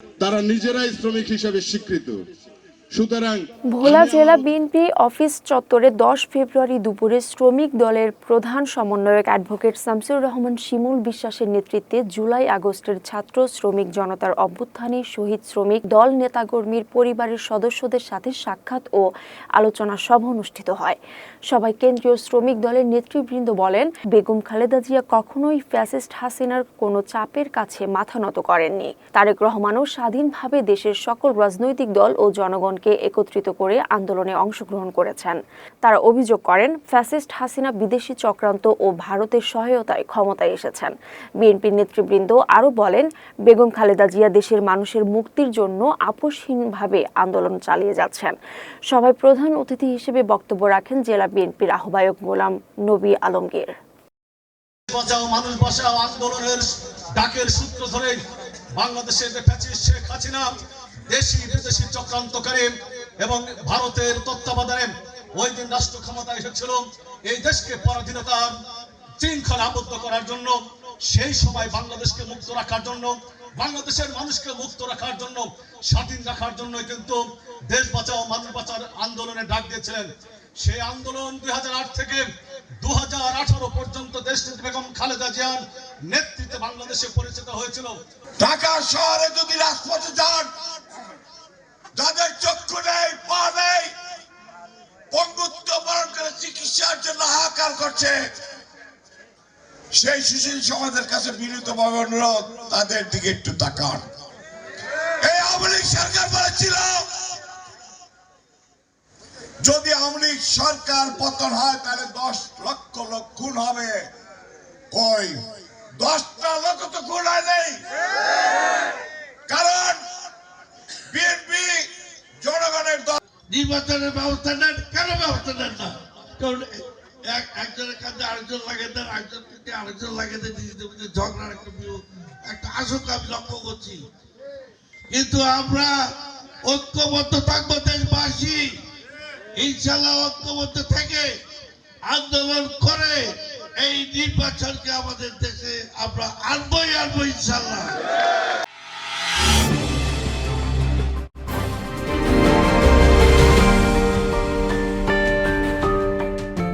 তারা নিজেরাই শ্রমিক হিসেবে স্বীকৃত। সুতরাং ভোলা জেলা বিএনপি অফিস চত্বরে 10 ফেব্রুয়ারি দুপুরে শ্রমিক দলের প্রধান সমন্বয়ক অ্যাডভোকেট শামসুর রহমান শিমুল বিশ্বাসের নেতৃত্বে জুলাই আগস্টের ছাত্র শ্রমিক জনতার অভ্যুত্থানে শহীদ শ্রমিক দল নেতাকর্মীর পরিবারের সদস্যদের সাথে সাক্ষাৎ ও আলোচনা সভা অনুষ্ঠিত হয়। সভায় কেন্দ্রীয় শ্রমিক দলের নেতৃবৃন্দ বলেন, বেগম খালেদা জিয়া কখনোই ফ্যাসিস্ট হাসিনার কোনো চাপের কাছে মাথা নত করেননি। তারেক রহমানও স্বাধীনভাবে দেশের সকল রাজনৈতিক দল ও জনগণ একত্রিত করে আন্দোলনে অংশগ্রহণ করেছেন। তারা অভিযোগ করেন, ফ্যাসিস্ট হাসিনা বিদেশি চক্রান্ত ও ভারতের সহায়তায় ক্ষমতায় এসেছেন। বিএনপির নেতৃবৃন্দ আরও বলেন, বেগম খালেদা জিয়া দেশের মানুষের মুক্তির জন্য আপোষহীনভাবে আন্দোলন চালিয়ে যাচ্ছেন। সভায় প্রধান অতিথি হিসেবে বক্তব্য রাখেন জেলা বিএনপির আহ্বায়ক গোলাম নবী আলমগীর। বাঁচাও মানুষ বাঁচাও আন্দোলনের ডাকের সূত্র ধরে বাংলাদেশের ফ্যাসিস্ট শেখ হাসিনা দেশি বিদেশি চক্রান্তকারী এবং ভারতের তত্ত্বাবধানে ওই দিন রাষ্ট্র ক্ষমতায় এসেছিল এই দেশকে পরাধীনতার শৃঙ্খলা আবদ্ধ করার জন্য। সেই সময় বাংলাদেশকে মুক্ত রাখার জন্য, বাংলাদেশের মানুষকে মুক্ত রাখার জন্য, স্বাধীন রাখার জন্য কিন্তু দেশ বাঁচাও মানুষ বাঁচার আন্দোলনে ডাক দিয়েছিলেন। সেই আন্দোলন 2008 থেকে 2018 পর্যন্ত দেশনেত্রী বেগম খালেদা জিয়ার নেতৃত্বে বাংলাদেশে পরিচিত হয়েছিল। ঢাকা শহরে যদি রাজপথে যান, যাদের চক্ষু নেই পা নেই, পঙ্গুত্ব বরণ করে চিকিৎসার জন্য হাহাকার করছে, সেই সুশীল সমাজের কাছে বিনীতভাবে অনুরোধ, তাদের দিকে একটু তাকান। এই আওয়ামী লীগ সরকার বলেছিল, যদি আওয়ামী লীগ সরকার পতন হয় তাহলে 10 লক্ষ লোক খুন হবে। কই 10টা লোক তো খুন হয় নাই। কারণ বিএনপি জনগণের দল। নির্বাচনের ব্যবস্থা নেন, কেন ব্যবস্থা নেন না? কারণ একজনের কাছে আরেকজন লাগিয়ে দেন, একজন থেকে আরেকজন লাগিয়ে দেন, ঝগড়ার একটা আশঙ্কা আমি লক্ষ্য করছি। কিন্তু আমরা ঐক্যবদ্ধ থাকবো দেশবাসী, ইনশাল্লাহ ঐক্যবদ্ধ থেকে আন্দোলন করে এই নির্বাচনকে আমাদের দেশে আমরা আনবই ইনশাল্লাহ।